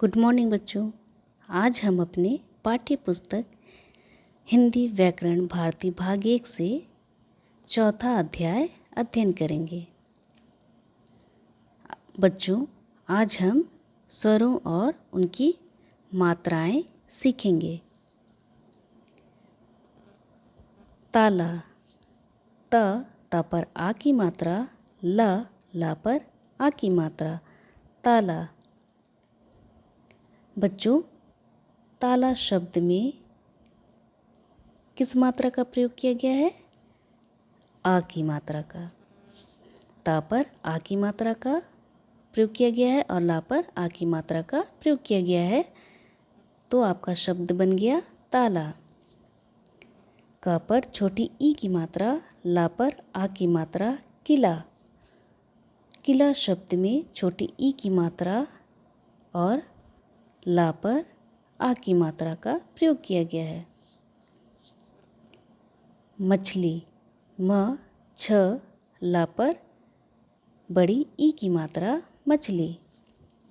Good morning बच्चों। आज हम अपने पाठ्य पुस्तक हिंदी व्याकरण भारती भाग 1 से चौथा अध्याय अध्ययन करेंगे। बच्चों, आज हम स्वरों और उनकी मात्राएं सीखेंगे। ताला, त पर आ की मात्रा, ला पर आ की मात्रा, ताला। बच्चों, ताला शब्द में किस मात्रा का प्रयोग किया गया है? आ की मात्रा का। ता पर आ की मात्रा का प्रयोग किया गया है और ला पर आ की मात्रा का प्रयोग किया गया है, तो आपका शब्द बन गया ताला। क पर छोटी ई की मात्रा, ला पर आ की मात्रा, किला। किला शब्द में छोटी ई की मात्रा और ला पर आ की मात्रा का प्रयोग किया गया है। मछली, म छ ला पर बड़ी ई की मात्रा, मछली।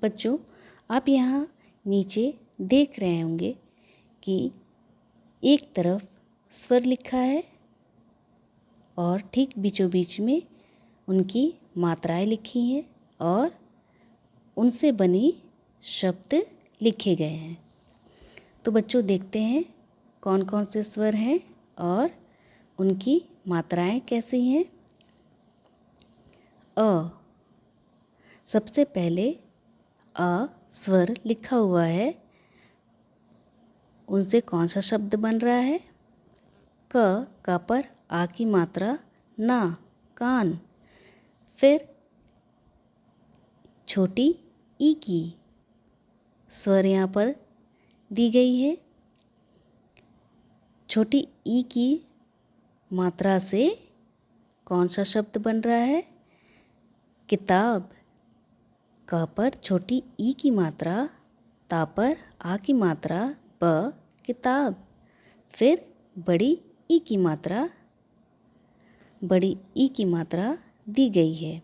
बच्चों, आप यहाँ नीचे देख रहे होंगे कि एक तरफ स्वर लिखा है और ठीक बीचों बीच में उनकी मात्राएं लिखी हैं और उनसे बनी शब्द लिखे गए हैं। तो बच्चों, देखते हैं कौन कौन से स्वर हैं और उनकी मात्राएं कैसी हैं। अ, सबसे पहले अ स्वर लिखा हुआ है, उनसे कौन सा शब्द बन रहा है? क पर आ की मात्रा, ना, कान। फिर छोटी ई की स्वर यहाँ पर दी गई है। छोटी ई की मात्रा से कौन सा शब्द बन रहा है? किताब। क पर छोटी ई की मात्रा, ता पर आ की मात्रा, ब, किताब। फिर बड़ी ई की मात्रा, बड़ी ई की मात्रा दी गई है।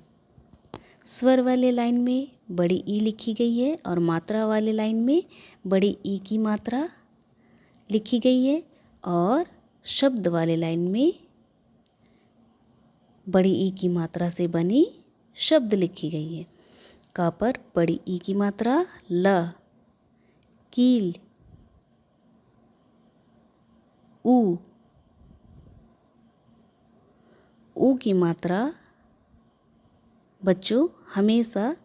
स्वर वाले लाइन में बड़ी ई लिखी गई है और मात्रा वाले लाइन में बड़ी ई की मात्रा लिखी गई है और शब्द वाले लाइन में बड़ी ई की मात्रा से बनी शब्द लिखी गई है। क पर बड़ी ई की मात्रा, ल, कील। ऊ की मात्रा बच्चों हमेशा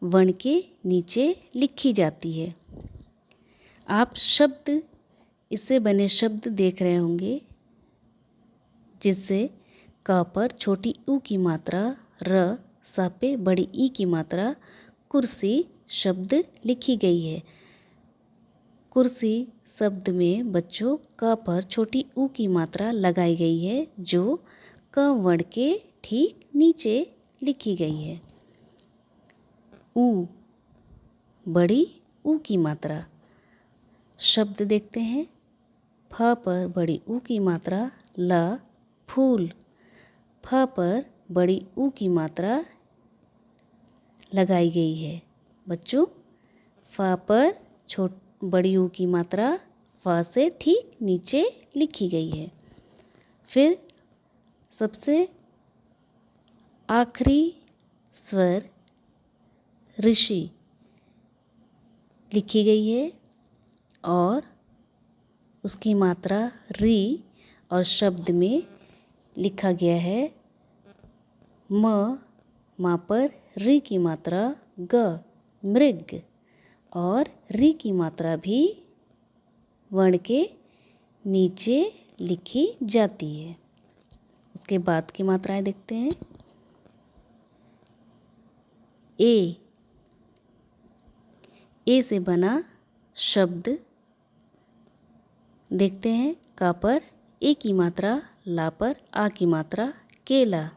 वर्ण के नीचे लिखी जाती है। आप शब्द, इससे बने शब्द देख रहे होंगे, जिससे क पर छोटी ऊ की मात्रा, र, स पे बड़ी ई की मात्रा, कुर्सी शब्द लिखी गई है। कुर्सी शब्द में बच्चों क पर छोटी ऊ की मात्रा लगाई गई है, जो क वर्ण के ठीक नीचे लिखी गई है। ऊ, बड़ी ऊ की मात्रा। शब्द देखते हैं। फ पर बड़ी ऊ की मात्रा, ल, फूल। फ पर बड़ी ऊ की मात्रा लगाई गई है। बच्चों, फ पर बड़ी ऊ की मात्रा फ से ठीक नीचे लिखी गई है। फिर सबसे आखिरी स्वर ऋषि लिखी गई है और उसकी मात्रा री और शब्द में लिखा गया है माँ पर री की मात्रा, ग, मृग। और री की मात्रा भी वर्ण के नीचे लिखी जाती है। उसके बाद की मात्राएं देखते हैं। ए से बना शब्द देखते हैं। का पर ए की मात्रा, ला पर आ की मात्रा, केला।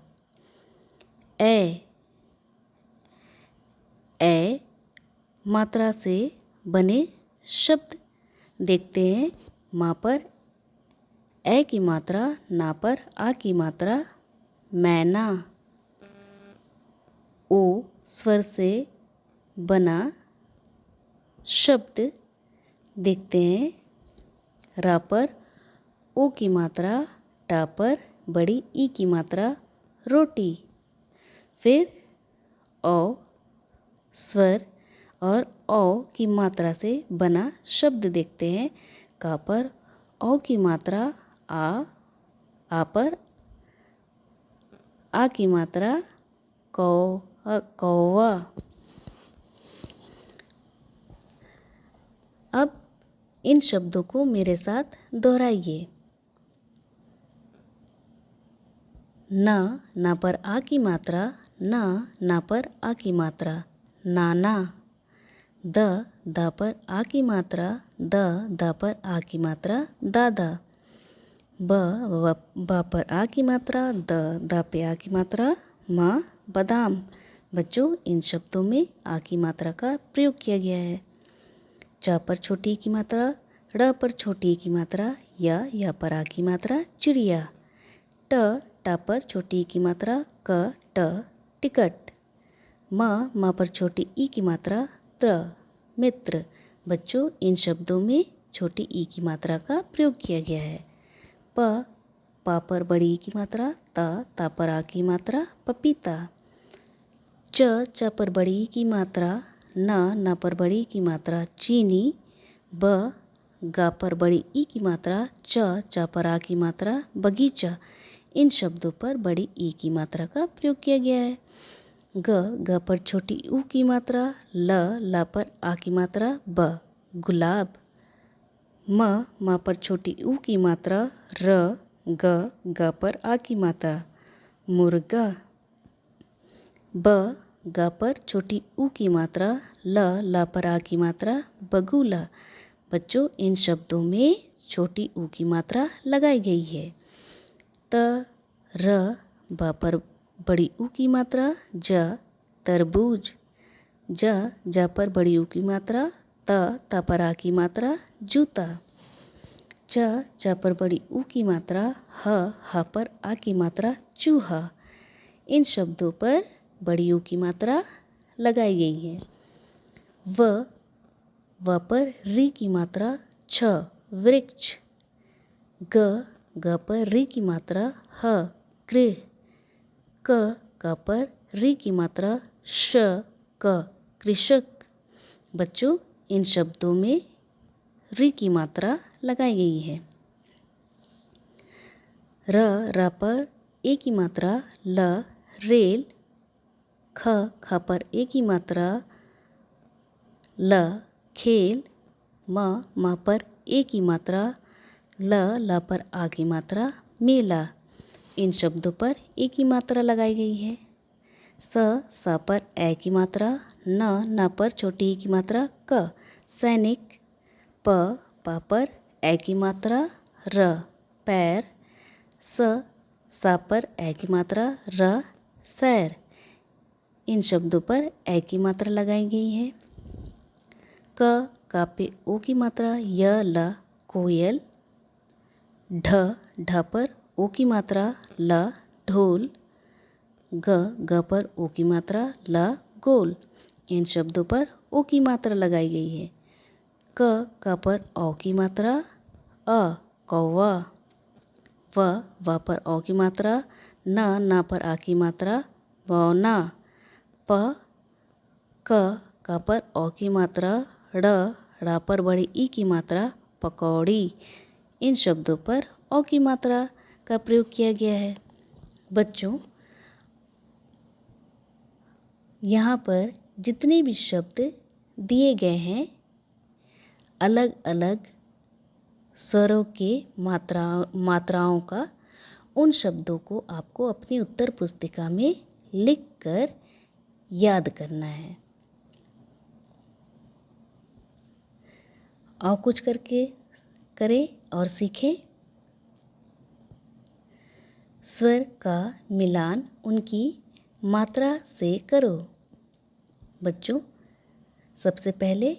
ए मात्रा से बने शब्द देखते हैं। माँ पर ए की मात्रा, ना पर आ की मात्रा, मैना। ओ स्वर से बना शब्द देखते हैं। रा पर ओ की मात्रा, टा पर बड़ी ई की मात्रा रोटी। फिर औ स्वर और औ की मात्रा से बना शब्द देखते हैं। का पर औ की मात्रा आ पर आ की मात्रा कौवा। अब इन शब्दों को मेरे साथ दोहराइए। ना पर आ की मात्रा, ना पर आ की मात्रा नाना। दा पर आ की मात्रा, दा पर आ की मात्रा दादा। बा पर आ की मात्रा, दा पे आ की मात्रा माँ बादाम। बच्चों, इन शब्दों में आ की मात्रा का प्रयोग किया गया है। च पर छोटी की मात्रा, ड़ पर छोटी की मात्रा, या पर आ की मात्रा चिड़िया। टा पर छोटी की मात्रा, ट टिकट। माँ पर छोटी ई की मात्रा, मित्र। बच्चों, इन शब्दों में छोटी ई की मात्रा का प्रयोग किया गया है। पा पर बड़ी ई की मात्रा, ता पर आ की मात्रा पपीता। च पर बड़ी ई की मात्रा, ना पर बड़ी की मात्रा चीनी। गा पर बड़ी ई की मात्रा, चा पर आ की मात्रा बगीचा। इन शब्दों पर बड़ी ई की मात्रा का प्रयोग किया गया है। ग पर छोटी ऊ की मात्रा, ला पर आ की मात्रा गुलाब। माँ पर छोटी ऊ की मात्रा, गा पर आ की मात्रा मुर्गा। गा पर छोटी ऊ की मात्रा, ला पर आ की मात्रा बगुला। बच्चों, इन शब्दों में छोटी ऊ की मात्रा लगाई गई है। बा पर बड़ी ऊ की मात्रा, तरबूज। जा पर बड़ी ऊ की मात्रा, ता पर आ की मात्रा जूता। चा पर बड़ी ऊ की मात्रा, हा पर आ की मात्रा चूहा। इन शब्दों पर बड़ी ऊ की मात्रा लगाई गई है। व पर री की मात्रा, वृक्ष। ग पर री की मात्रा, गृह। क पर री की मात्रा, कृषक। बच्चों, इन शब्दों में री की मात्रा लगाई गई है। रा पर ए की मात्रा, रेल। ख पर ए की मात्रा, खेल। माँ पर ए की मात्रा, ला पर आ की मात्रा मेला। इन शब्दों पर ए की मात्रा लगाई गई है। सा पर ए की मात्रा, ना पर छोटी ई की मात्रा सैनिक। पा पर ए की मात्रा, पैर। सा पर ए की मात्रा, सैर। इन शब्दों पर ए की मात्रा लगाई गई है। का पे ओ की मात्रा, कोयल। ढ पर ओ की मात्रा, ढोल। ग पर ओ की मात्रा, गोल। इन शब्दों पर ओ की मात्रा लगाई गई है। का पर औ की मात्रा, कौवा। वा पर औ की मात्रा, ना पर आ की मात्रा बौना। का पर औ की मात्रा, ड़ा पर बड़ी ई की मात्रा पकौड़ी। इन शब्दों पर औ की मात्रा का प्रयोग किया गया है। बच्चों, यहाँ पर जितने भी शब्द दिए गए हैं, अलग अलग स्वरों के मात्राओं का, उन शब्दों को आपको अपनी उत्तर पुस्तिका में लिखकर याद करना है। और कुछ करके करें और सीखें। स्वर का मिलान उनकी मात्रा से करो। बच्चों, सबसे पहले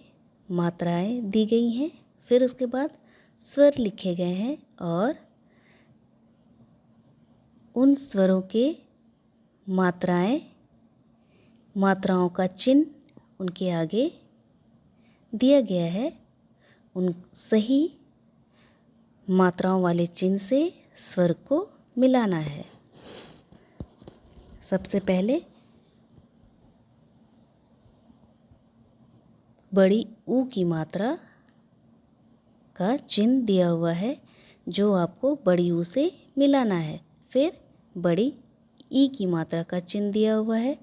मात्राएं दी गई हैं, फिर उसके बाद स्वर लिखे गए हैं और उन स्वरों के मात्राओं का चिन्ह उनके आगे दिया गया है उन सही मात्राओं वाले चिन्ह से स्वर को मिलाना है। सबसे पहले बड़ी ऊ की मात्रा का चिन्ह दिया हुआ है जो आपको बड़ी ऊ से मिलाना है। फिर बड़ी ई की मात्रा का चिन्ह दिया हुआ है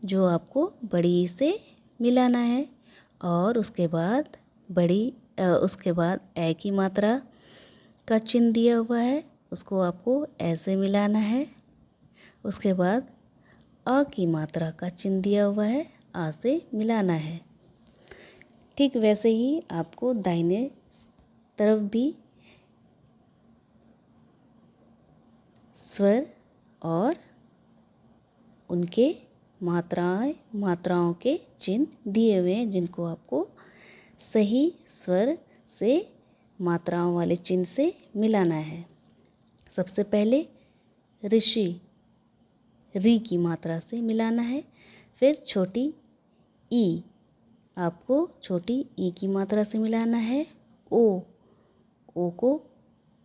जो आपको बड़ी ई से मिलाना है। और उसके बाद ए की मात्रा का चिन्ह दिया हुआ है, उसको आपको ऐसे मिलाना है। उसके बाद अ की मात्रा का चिन्ह दिया हुआ है, आ से मिलाना है। ठीक वैसे ही आपको दाहिने तरफ भी स्वर और उनके मात्राओं के चिन्ह दिए हुए हैं जिनको आपको सही स्वर से मात्राओं वाले चिन्ह से मिलाना है। सबसे पहले ऋषि री की मात्रा से मिलाना है। फिर छोटी ई आपको छोटी ई की मात्रा से मिलाना है। ओ को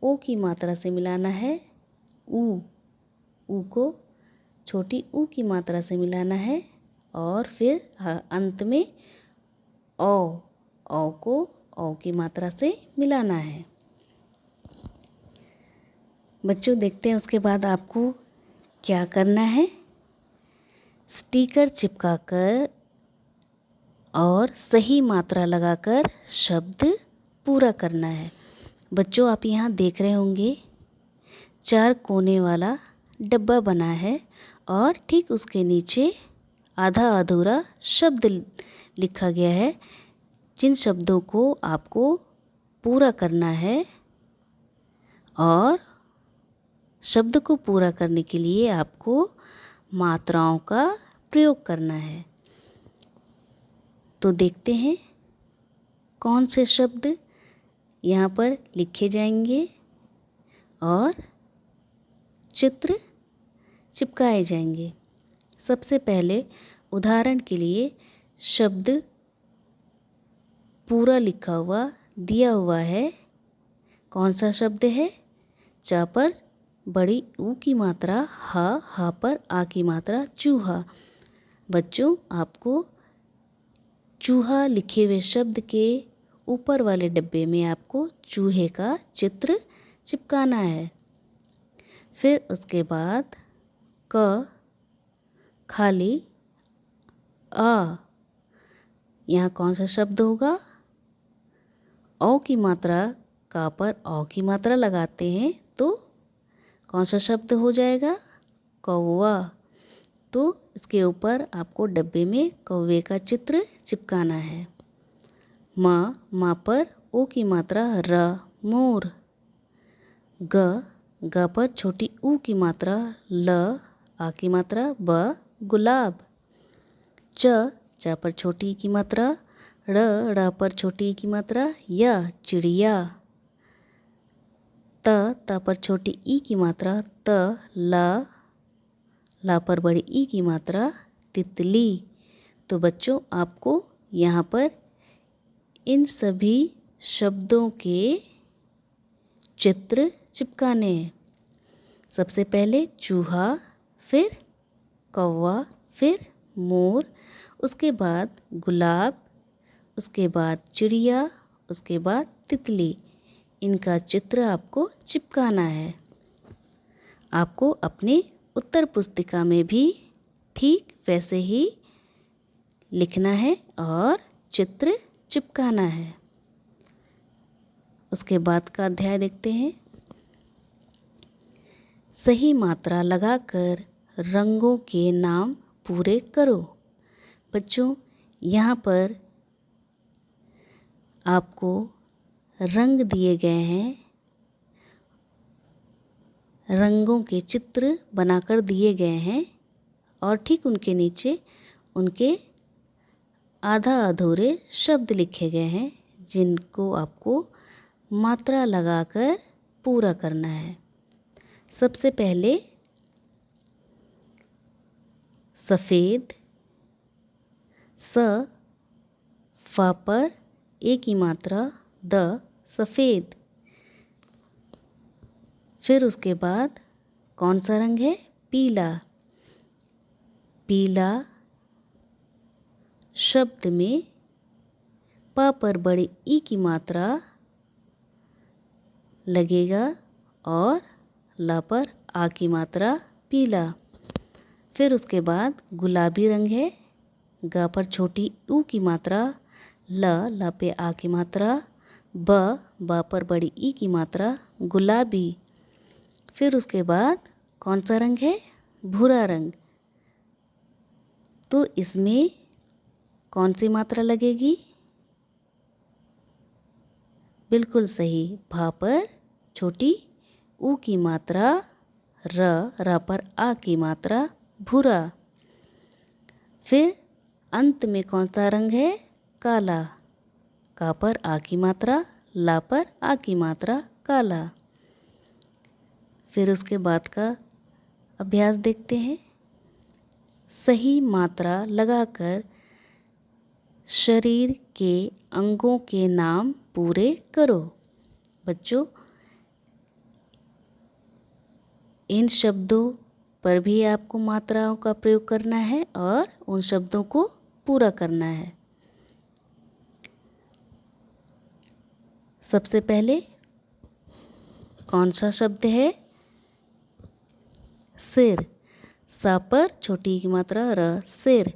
ओ की मात्रा से मिलाना है। ऊ को छोटी ऊ की मात्रा से मिलाना है। और फिर अंत में औ को औ की मात्रा से मिलाना है। बच्चों देखते हैं उसके बाद आपको क्या करना है। स्टिकर चिपकाकर और सही मात्रा लगाकर शब्द पूरा करना है। बच्चों आप यहाँ देख रहे होंगे 4 कोने वाला डब्बा बना है और ठीक उसके नीचे आधा अधूरा शब्द लिखा गया है जिन शब्दों को आपको पूरा करना है। और शब्द को पूरा करने के लिए आपको मात्राओं का प्रयोग करना है। तो देखते हैं कौन से शब्द यहाँ पर लिखे जाएंगे और चित्र चिपकाए जाएंगे। सबसे पहले उदाहरण के लिए शब्द पूरा लिखा हुआ दिया हुआ है। कौन सा शब्द है? च पर बड़ी ऊ की मात्रा हा पर आ की मात्रा चूहा। बच्चों आपको चूहा लिखे हुए शब्द के ऊपर वाले डब्बे में आपको चूहे का चित्र चिपकाना है। फिर उसके बाद क खाली आ, यहाँ कौन सा शब्द होगा? औ की मात्रा का पर औ की मात्रा लगाते हैं तो कौन सा शब्द हो जाएगा? कौवा। तो इसके ऊपर आपको डब्बे में कौवे का चित्र चिपकाना है। माँ पर ओ की मात्रा र मोर। ग पर छोटी ऊ की मात्रा ल, आ की मात्रा ब गुलाब। च पर छोटी की मात्रा ड़ पर छोटी की मात्रा य चिड़िया। त पर छोटी ई की मात्रा त ला पर बड़ी ई की मात्रा तितली। तो बच्चों आपको यहाँ पर इन सभी शब्दों के चित्र चिपकाने हैं। सबसे पहले चूहा, फिर कौवा, फिर मोर, उसके बाद गुलाब, उसके बाद चिड़िया, उसके बाद तितली। इनका चित्र आपको चिपकाना है। आपको अपनी उत्तर पुस्तिका में भी ठीक वैसे ही लिखना है और चित्र चिपकाना है। उसके बाद का अध्याय देखते हैं। सही मात्रा लगाकर रंगों के नाम पूरे करो। बच्चों यहाँ पर आपको रंग दिए गए हैं, रंगों के चित्र बनाकर दिए गए हैं और ठीक उनके नीचे उनके आधा अधूरे शब्द लिखे गए हैं जिनको आपको मात्रा लगाकर पूरा करना है। सबसे पहले सफ़ेद, फा पर ए की मात्रा द, सफ़ेद। फिर उसके बाद कौन सा रंग है? पीला। पीला शब्द में प पर बड़ी ई की मात्रा लगेगा और ला पर आ की मात्रा, पीला। फिर उसके बाद गुलाबी रंग है। ग पर छोटी ऊ की मात्रा, ला पे आ की मात्रा, बा पर बड़ी ई की मात्रा, गुलाबी। फिर उसके बाद कौन सा रंग है? भूरा रंग। तो इसमें कौन सी मात्रा लगेगी? बिल्कुल सही, भा पर छोटी ऊ की मात्रा, रा पर आ की मात्रा, भूरा। फिर अंत में कौन सा रंग है? काला। का पर आ की मात्रा, ला पर आ की मात्रा, काला। फिर उसके बाद का अभ्यास देखते हैं। सही मात्रा लगाकर शरीर के अंगों के नाम पूरे करो। बच्चों, इन शब्दों पर भी आपको मात्राओं का प्रयोग करना है और उन शब्दों को पूरा करना है। सबसे पहले कौन सा शब्द है? सिर। सा पर छोटी की मात्रा, र, सिर।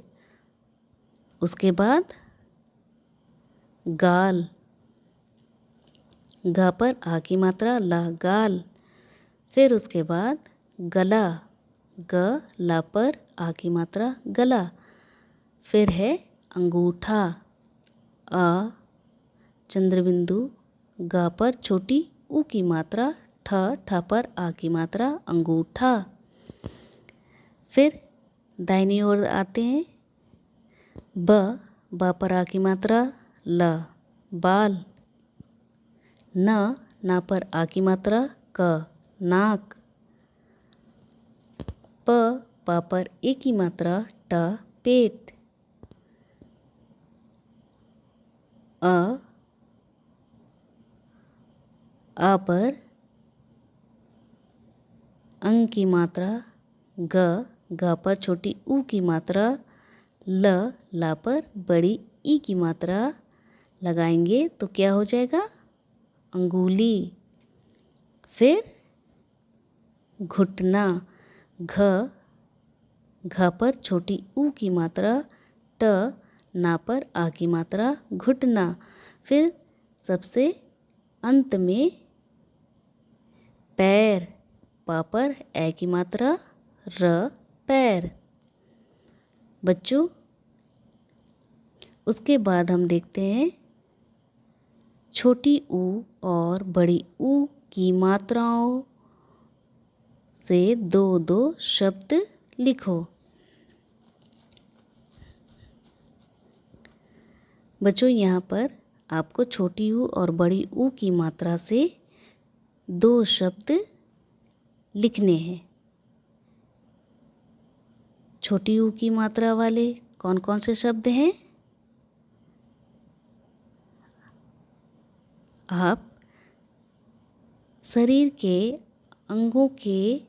उसके बाद गाल। गा पर आ की मात्रा, ला, गाल। फिर उसके बाद गला। ग, ला पर आ की मात्रा, गला। फिर है अंगूठा। आ, चंद्रबिंदु। गा पर छोटी ऊ की मात्रा, ठा पर आ की मात्रा, अंगूठा। फिर दाहिनी ओर आते हैं। बा पर आ की मात्रा, ल, बाल। ना पर आ की मात्रा, क, नाक। पा पर ए की मात्रा, ट, पेट। आ पर अंग की मात्रा, ग पर छोटी ऊ की मात्रा, ला पर बड़ी ई की मात्रा लगाएंगे तो क्या हो जाएगा? अंगुली। फिर घुटना। घ पर छोटी ऊ की मात्रा, ना पर आ की मात्रा, घुटना। फिर सबसे अंत में पैर। पा पर ए की मात्रा, र, पैर। बच्चों, उसके बाद हम देखते हैं छोटी ऊ और बड़ी ऊ की मात्राओं से दो दो शब्द लिखो। बच्चों, यहाँ पर आपको छोटी ऊ और बड़ी ऊ की मात्रा से दो शब्द लिखने हैं। छोटी ऊ की मात्रा वाले कौन कौन से शब्द हैं? आप शरीर के अंगों के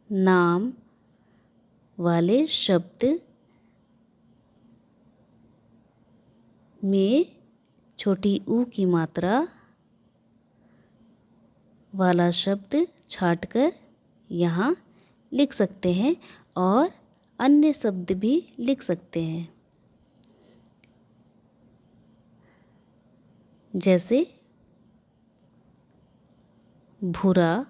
नाम वाले शब्द में छोटी ऊ की मात्रा वाला शब्द छांटकर यहाँ लिख सकते हैं और अन्य शब्द भी लिख सकते हैं। जैसे भूरा।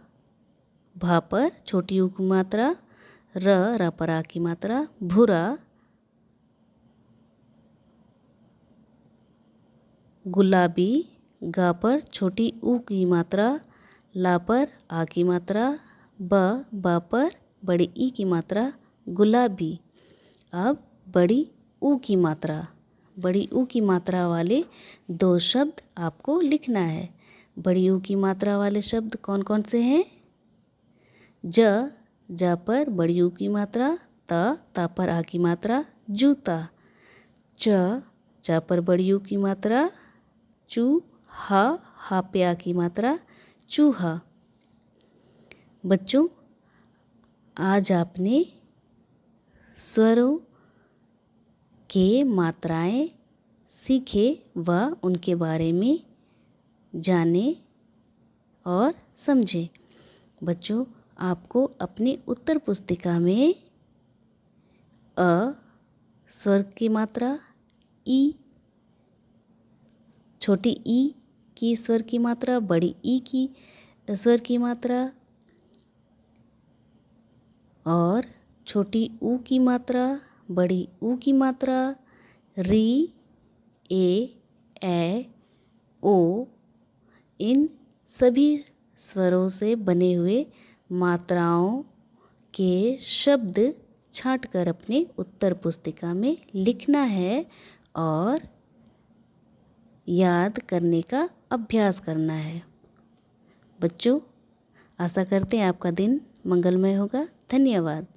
भा पर छोटी ऊ की मात्रा, र पर आ की मात्रा, भूरा। गुलाबी। गा पर छोटी ऊ की मात्रा, ला पर आ की मात्रा, बा पर बड़ी ई की मात्रा, गुलाबी। अब बड़ी ऊ की मात्रा, बड़ी ऊ की मात्रा वाले दो शब्द आपको लिखना है। बड़ी ऊ की मात्रा वाले शब्द कौन कौन से हैं? जा पर बड़ी ऊ की मात्रा, ता पर आ की मात्रा, जूता। चा पर बड़ी ऊ की मात्रा चू, हा पे आ की मात्रा चूहा। बच्चों, आज आपने स्वरों के मात्राएं सीखे व उनके बारे में जाने और समझे। बच्चों, आपको अपनी उत्तर पुस्तिका में अ स्वर की मात्रा, ई छोटी ई की स्वर की मात्रा, बड़ी ई की स्वर की मात्रा और छोटी ऊ की मात्रा, बड़ी ऊ की मात्रा, री, ए, ओ, इन सभी स्वरों से बने हुए मात्राओं के शब्द छांटकर अपने उत्तर पुस्तिका में लिखना है और याद करने का अभ्यास करना है। बच्चों, आशा करते हैं आपका दिन मंगलमय होगा। धन्यवाद।